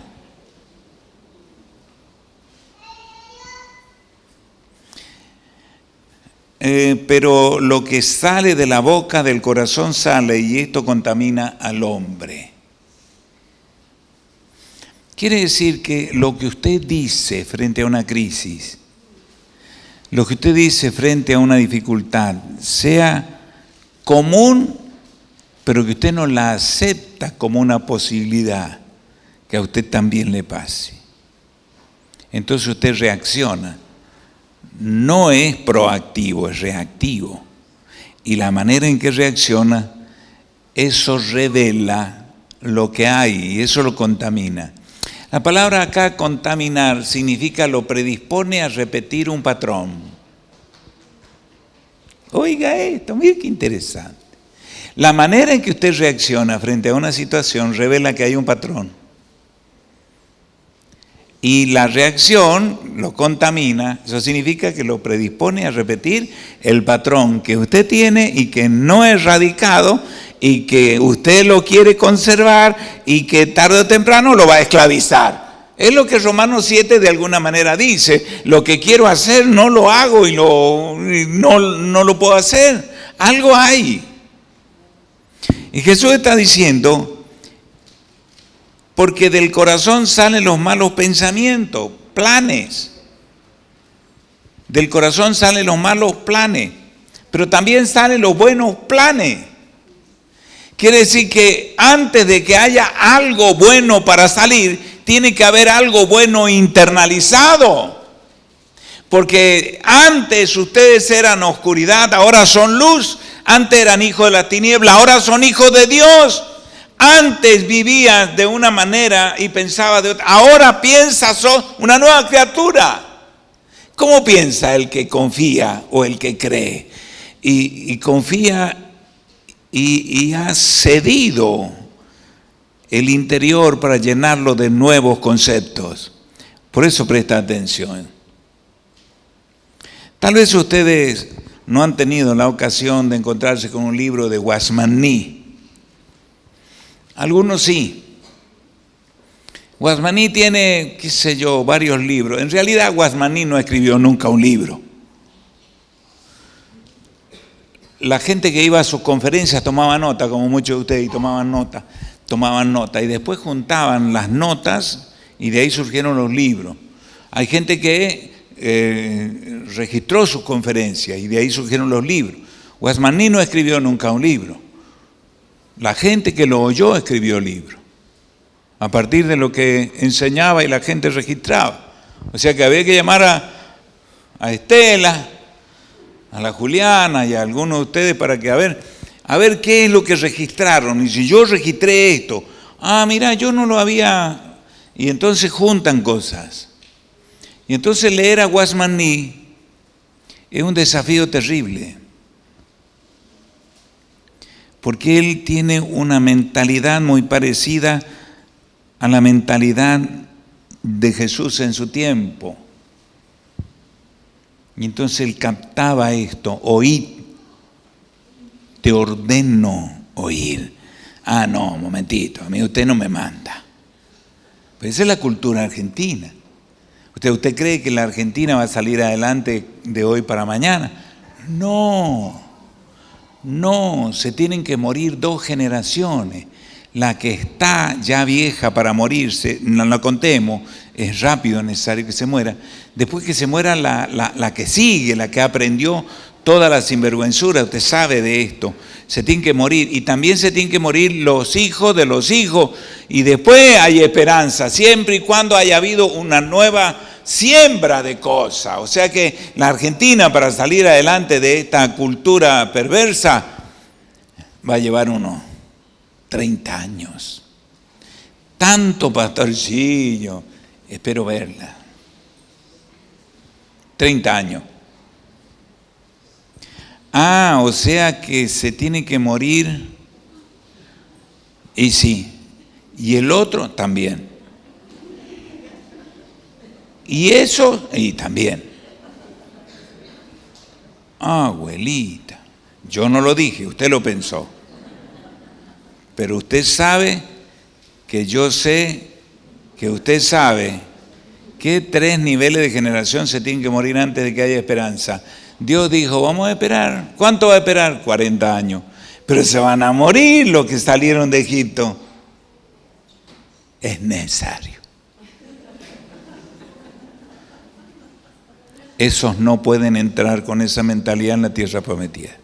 Pero lo que sale de la boca, del corazón sale, y esto contamina al hombre. Quiere decir que lo que usted dice frente a una crisis, lo que usted dice frente a una dificultad, sea común, pero que usted no la acepta como una posibilidad que a usted también le pase. Entonces usted reacciona. No es proactivo, es reactivo. Y la manera en que reacciona, eso revela lo que hay y eso lo contamina. La palabra acá, contaminar, significa lo predispone a repetir un patrón. Oiga esto, mire qué interesante. La manera en que usted reacciona frente a una situación revela que hay un patrón. Y la reacción lo contamina, eso significa que lo predispone a repetir el patrón que usted tiene y que no es erradicado y que usted lo quiere conservar y que tarde o temprano lo va a esclavizar. Es lo que Romanos 7 de alguna manera dice, lo que quiero hacer no lo hago y no lo puedo hacer, algo hay. Y Jesús está diciendo, porque del corazón salen los malos pensamientos, planes. Del corazón salen los malos planes, pero también salen los buenos planes. Quiere decir que antes de que haya algo bueno para salir, tiene que haber algo bueno internalizado. Porque antes ustedes eran oscuridad, ahora son luz. Antes eran hijos de la tiniebla, ahora son hijos de Dios. Antes vivías de una manera y pensabas de otra. Ahora piensas, sos una nueva criatura. ¿Cómo piensa el que confía o el que cree? Y confía y ha cedido el interior para llenarlo de nuevos conceptos. Por eso presta atención. Tal vez ustedes no han tenido la ocasión de encontrarse con un libro de Guasmani. Algunos sí. Guasmani tiene, qué sé yo, varios libros. En realidad Guasmani no escribió nunca un libro. La gente que iba a sus conferencias tomaba nota, como muchos de ustedes, y tomaban nota. Y después juntaban las notas y de ahí surgieron los libros. Hay gente que registró sus conferencias y de ahí surgieron los libros. Guasmani no escribió nunca un libro. La gente que lo oyó escribió libros, a partir de lo que enseñaba y la gente registraba. O sea que había que llamar a Estela, a la Juliana y a algunos de ustedes para que a ver qué es lo que registraron. Y si yo registré esto, mira, yo no lo había. Y entonces juntan cosas. Y entonces leer a Watchman Nee es un desafío terrible. Porque él tiene una mentalidad muy parecida a la mentalidad de Jesús en su tiempo. Y entonces él captaba esto: oíd, te ordeno oír. No, un momentito, a mí usted no me manda. Pues esa es la cultura argentina. ¿Usted cree que la Argentina va a salir adelante de hoy para mañana? No, se tienen que morir 2 generaciones. La que está ya vieja para morirse, no la contemos, es rápido necesario que se muera. Después que se muera la que sigue, la que aprendió toda la sinvergüenzura, usted sabe de esto, se tienen que morir. Y también se tienen que morir los hijos de los hijos. Y después hay esperanza, siempre y cuando haya habido una nueva siembra de cosas. O sea que la Argentina, para salir adelante de esta cultura perversa, va a llevar unos 30 años. Tanto, pastorcillo, espero verla. 30 años. O sea que se tiene que morir. Y sí, y el otro también. Y eso, y también. Abuelita, yo no lo dije, usted lo pensó. Pero usted sabe que yo sé que usted sabe que 3 niveles de generación se tienen que morir antes de que haya esperanza. Dios dijo, vamos a esperar. ¿Cuánto va a esperar? 40 años. Pero se van a morir los que salieron de Egipto. Es necesario. Esos no pueden entrar con esa mentalidad en la tierra prometida.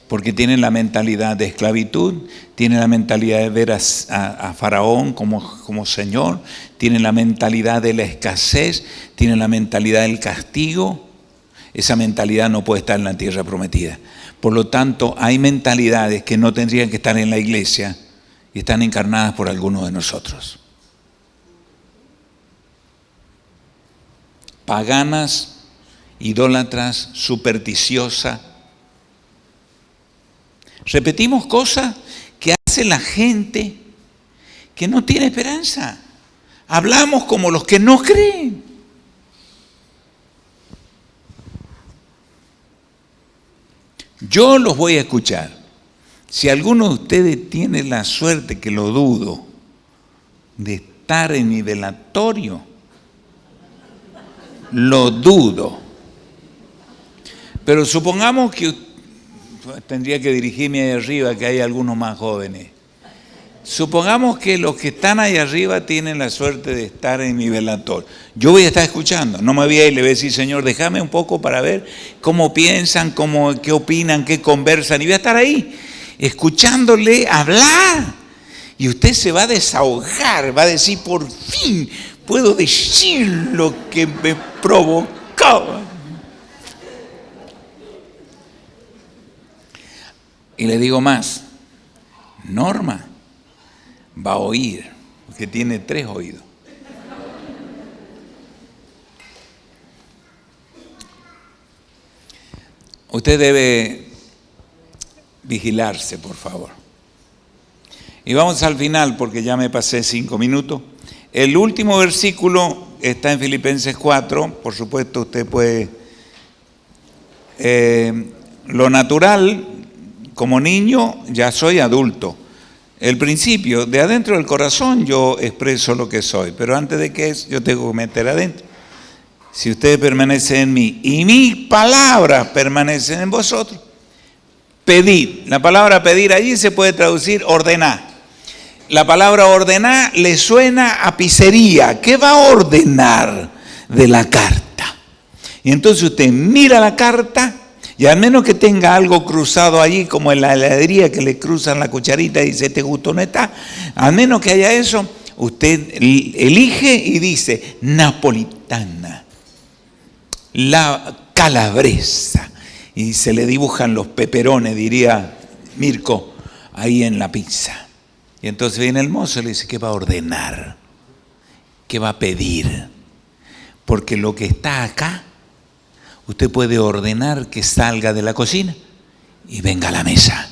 Porque tienen la mentalidad de esclavitud, tienen la mentalidad de ver a Faraón como Señor, tienen la mentalidad de la escasez, tienen la mentalidad del castigo. Esa mentalidad no puede estar en la tierra prometida. Por lo tanto, hay mentalidades que no tendrían que estar en la iglesia y están encarnadas por algunos de nosotros. Paganas, idólatras, supersticiosas. Repetimos cosas que hace la gente que no tiene esperanza. Hablamos como los que no creen. Yo los voy a escuchar. Si alguno de ustedes tiene la suerte, que lo dudo, de estar en mi velatorio, lo dudo. Pero supongamos que tendría que dirigirme ahí arriba, que hay algunos más jóvenes. Supongamos que los que están ahí arriba tienen la suerte de estar en mi velatorio. Yo voy a estar escuchando, no me voy a ir y le voy a decir, Señor, déjame un poco para ver cómo piensan, qué opinan, qué conversan. Y voy a estar ahí, escuchándole hablar. Y usted se va a desahogar, va a decir, por fin puedo decir lo que me provocaba. Y le digo más, Norma va a oír, porque tiene 3 oídos. Usted debe vigilarse, por favor. Y vamos al final, porque ya me pasé 5 minutos. El último versículo está en Filipenses 4, por supuesto usted puede... lo natural, como niño, ya soy adulto. El principio, de adentro del corazón yo expreso lo que soy, pero antes de que eso, yo tengo que meter adentro. Si ustedes permanecen en mí y mis palabras permanecen en vosotros, pedid. La palabra pedir allí se puede traducir ordenar. La palabra ordenar le suena a pizzería. ¿Qué va a ordenar de la carta? Y entonces usted mira la carta y al menos que tenga algo cruzado allí, como en la heladería que le cruzan la cucharita y dice, ¿te gustó? No está. Al menos que haya eso, usted elige y dice, napolitana, la calabresa. y se le dibujan los peperones, diría Mirko, ahí en la pizza. Y entonces viene el mozo y le dice, ¿qué va a ordenar? ¿Qué va a pedir? Porque lo que está acá, usted puede ordenar que salga de la cocina y venga a la mesa.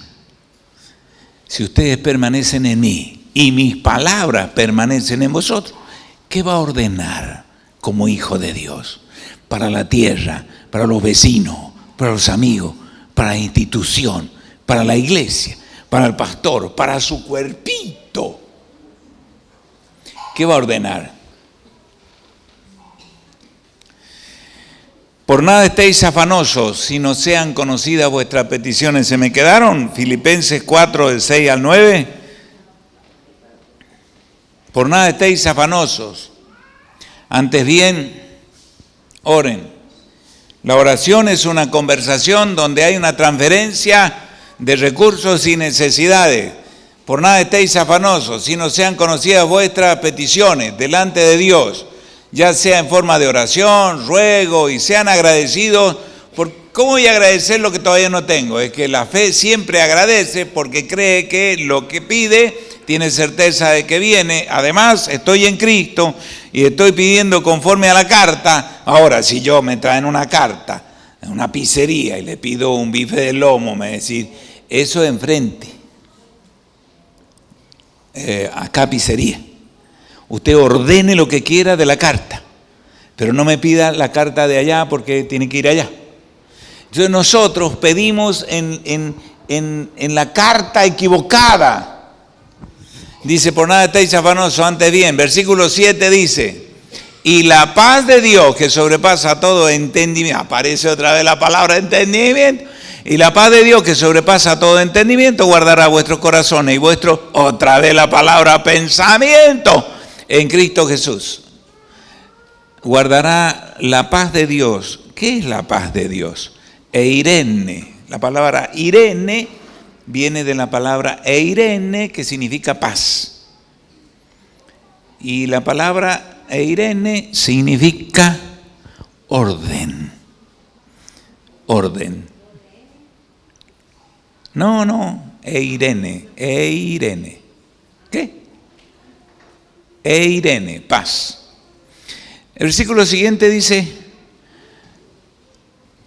Si ustedes permanecen en mí y mis palabras permanecen en vosotros, ¿qué va a ordenar como hijo de Dios? Para la tierra, para los vecinos, para los amigos, para la institución, para la iglesia, para el pastor, para su cuerpito. ¿Qué va a ordenar? Por nada estéis afanosos, si no sean conocidas vuestras peticiones. ¿Se me quedaron? Filipenses 4, del 6 al 9. Por nada estéis afanosos, antes bien, oren. La oración es una conversación donde hay una transferencia de recursos y necesidades. Por nada estéis afanosos, si no sean conocidas vuestras peticiones delante de Dios, ya sea en forma de oración, ruego, y sean agradecidos. ¿Cómo voy a agradecer lo que todavía no tengo? Es que la fe siempre agradece porque cree que lo que pide tiene certeza de que viene. Además, estoy en Cristo y estoy pidiendo conforme a la carta. Ahora, si yo me traen una carta en una pizzería y le pido un bife de lomo, me decís, eso de enfrente, acá pizzería. Usted ordene lo que quiera de la carta, pero no me pida la carta de allá porque tiene que ir allá. Entonces nosotros pedimos en la carta equivocada. Dice, por nada estéis afanosos, antes bien. Versículo 7 dice, y la paz de Dios que sobrepasa todo entendimiento. Aparece otra vez la palabra entendimiento. Y la paz de Dios que sobrepasa todo entendimiento guardará vuestros corazones y vuestro, otra vez la palabra pensamiento, en Cristo Jesús. Guardará la paz de Dios. ¿Qué es la paz de Dios? Eirene. La palabra Irene viene de la palabra Eirene, que significa paz. Y la palabra Eirene significa orden. Orden. No, Eirene. ¿Qué? Eirene, paz. El versículo siguiente dice,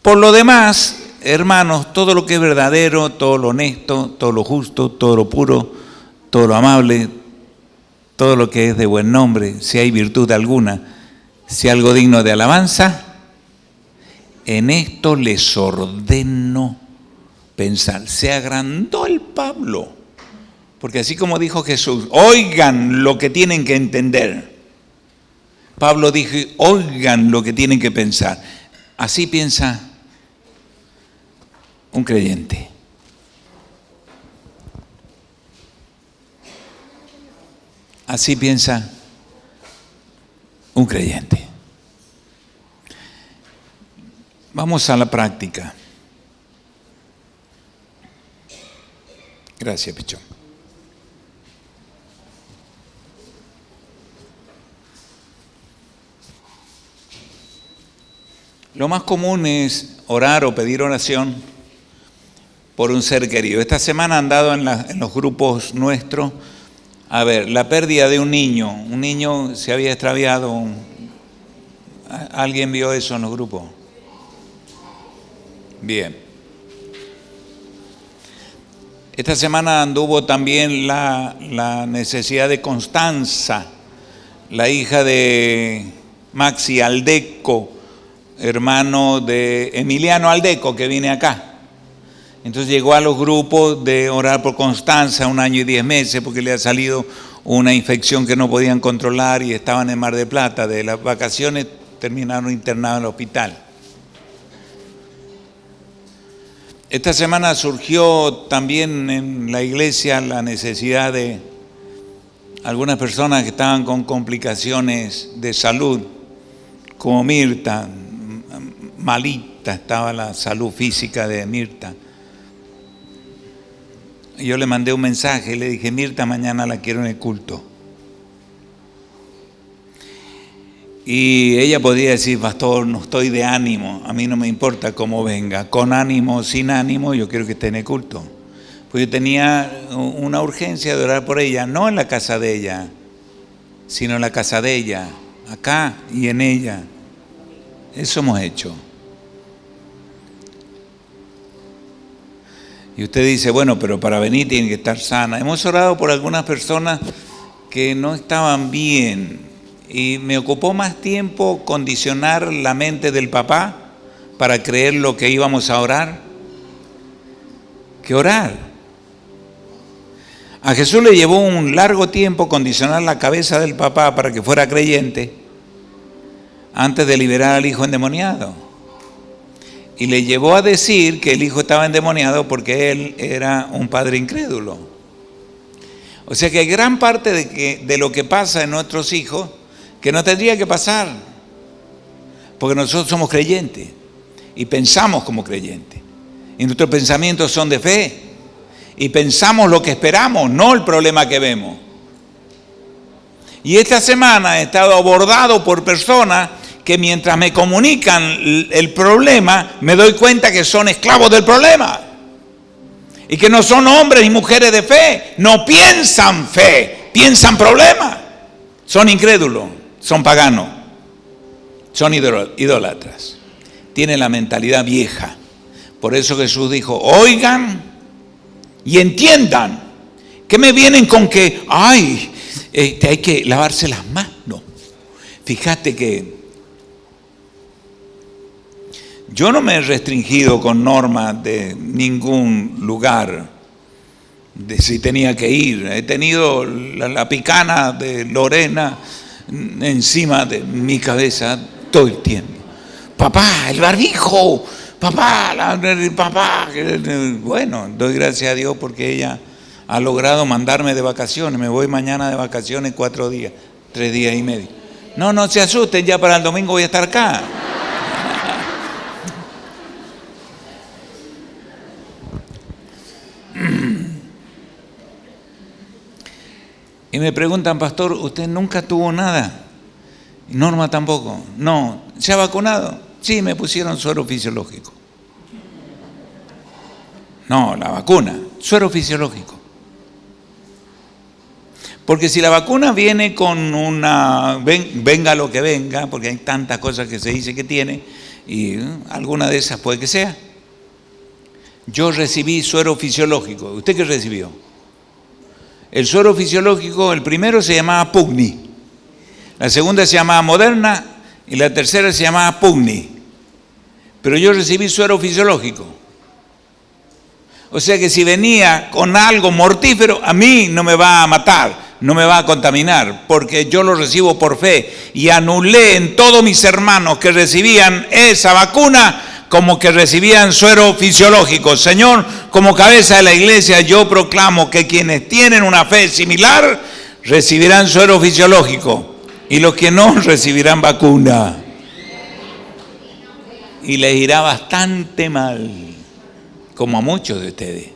por lo demás, hermanos, todo lo que es verdadero, todo lo honesto, todo lo justo, todo lo puro, todo lo amable, todo lo que es de buen nombre, si hay virtud alguna, si algo digno de alabanza, en esto les ordeno pensar. Se agrandó el Pablo. Porque así como dijo Jesús, oigan lo que tienen que entender. Pablo dijo, oigan lo que tienen que pensar. Así piensa un creyente. Así piensa un creyente. Vamos a la práctica. Gracias, Pichón. Lo más común es orar o pedir oración por un ser querido. Esta semana han dado en los grupos nuestros, a ver, la pérdida de un niño se había extraviado. ¿Alguien vio eso en los grupos? Bien. Esta semana anduvo también la necesidad de Constanza, la hija de Maxi Aldeco, hermano de Emiliano Aldeco, que viene acá. Entonces llegó a los grupos de orar por Constanza 1 año y 10 meses porque le ha salido una infección que no podían controlar y estaban en Mar del Plata. De las vacaciones terminaron internados en el hospital. Esta semana surgió también en la iglesia la necesidad de algunas personas que estaban con complicaciones de salud, como Mirta. Malita estaba la salud física de Mirta. Yo le mandé un mensaje y le dije, Mirta, mañana la quiero en el culto. Y ella podía decir, pastor, no estoy de ánimo, a mí no me importa cómo venga, con ánimo o sin ánimo, yo quiero que esté en el culto. Pues yo tenía una urgencia de orar por ella, no en la casa de ella, sino en la casa de ella, acá y en ella. Eso hemos hecho. Y usted dice, bueno, pero para venir tiene que estar sana. Hemos orado por algunas personas que no estaban bien y me ocupó más tiempo condicionar la mente del papá para creer lo que íbamos a orar que orar. A Jesús le llevó un largo tiempo condicionar la cabeza del papá para que fuera creyente antes de liberar al hijo endemoniado. Y le llevó a decir que el hijo estaba endemoniado porque él era un padre incrédulo. O sea que gran parte de lo que pasa en nuestros hijos, que no tendría que pasar, porque nosotros somos creyentes y pensamos como creyentes. Y nuestros pensamientos son de fe. Y pensamos lo que esperamos, no el problema que vemos. Y esta semana he estado abordado por personas que mientras me comunican el problema, me doy cuenta que son esclavos del problema. Y que no son hombres y mujeres de fe. No piensan fe, piensan problema. Son incrédulos, son paganos, son idólatras. Tienen la mentalidad vieja. Por eso Jesús dijo, oigan y entiendan. ¿Qué me vienen con que, hay que lavarse las manos? Fíjate que yo no me he restringido con normas de ningún lugar, de si tenía que ir. He tenido la picana de Lorena encima de mi cabeza todo el tiempo. Papá, el barbijo, papá, papá. Bueno, doy gracias a Dios porque ella ha logrado mandarme de vacaciones. Me voy mañana de vacaciones 4 días, 3 días y medio. No se asusten, ya para el domingo voy a estar acá. Y me preguntan, pastor, ¿usted nunca tuvo nada? Norma tampoco. No. ¿Se ha vacunado? Sí, me pusieron suero fisiológico. No, la vacuna, suero fisiológico. Porque si la vacuna viene con venga lo que venga, porque hay tantas cosas que se dice que tiene, y alguna de esas puede que sea. Yo recibí suero fisiológico. ¿Usted qué recibió? El suero fisiológico, el primero se llamaba Pugni, la segunda se llamaba Moderna y la tercera se llamaba Pugni. Pero yo recibí suero fisiológico. O sea que si venía con algo mortífero, a mí no me va a matar, no me va a contaminar, porque yo lo recibo por fe. Y anulé en todos mis hermanos que recibían esa vacuna como que recibían suero fisiológico. Señor, como cabeza de la iglesia, yo proclamo que quienes tienen una fe similar recibirán suero fisiológico y los que no recibirán vacuna. Y les irá bastante mal, como a muchos de ustedes.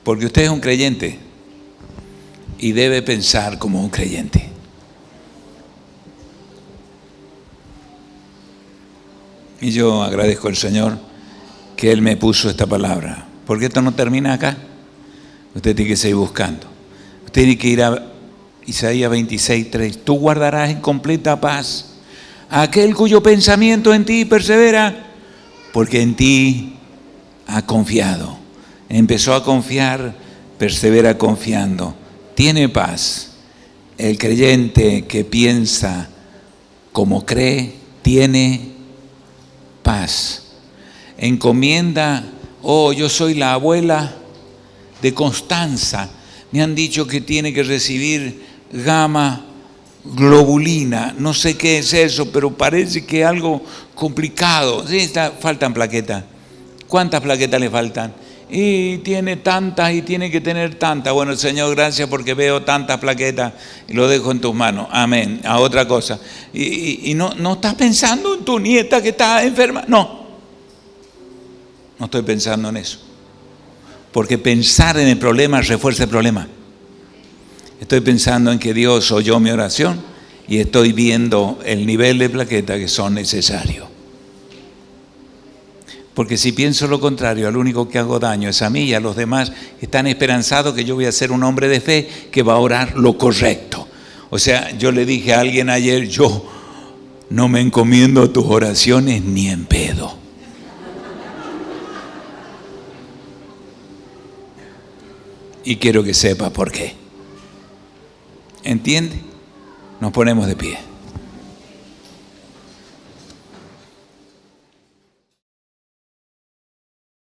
Porque usted es un creyente y debe pensar como un creyente. Y yo agradezco al Señor que Él me puso esta palabra. Porque esto no termina acá. Usted tiene que seguir buscando. Usted tiene que ir a Isaías 26:3. Tú guardarás en completa paz a aquel cuyo pensamiento en ti persevera, porque en ti ha confiado. Empezó a confiar, persevera confiando. Tiene paz. El creyente que piensa como cree, tiene paz. Encomienda, yo soy la abuela de Constanza. Me han dicho que tiene que recibir gamma globulina. No sé qué es eso, pero parece que es algo complicado. Sí, faltan plaquetas. ¿Cuántas plaquetas le faltan? Y tiene tantas y tiene que tener tantas. Bueno, Señor, gracias porque veo tantas plaquetas y lo dejo en tus manos. Amén. A otra cosa. Y no estás pensando en tu nieta que está enferma. No estoy pensando en eso. Porque pensar en el problema refuerza el problema. Estoy pensando en que Dios oyó mi oración y estoy viendo el nivel de plaquetas que son necesarios. Porque si pienso lo contrario, al único que hago daño es a mí y a los demás que están esperanzados que yo voy a ser un hombre de fe que va a orar lo correcto. O sea, yo le dije a alguien ayer, yo no me encomiendo a tus oraciones ni en pedo. Y quiero que sepa por qué. ¿Entiende? Nos ponemos de pie.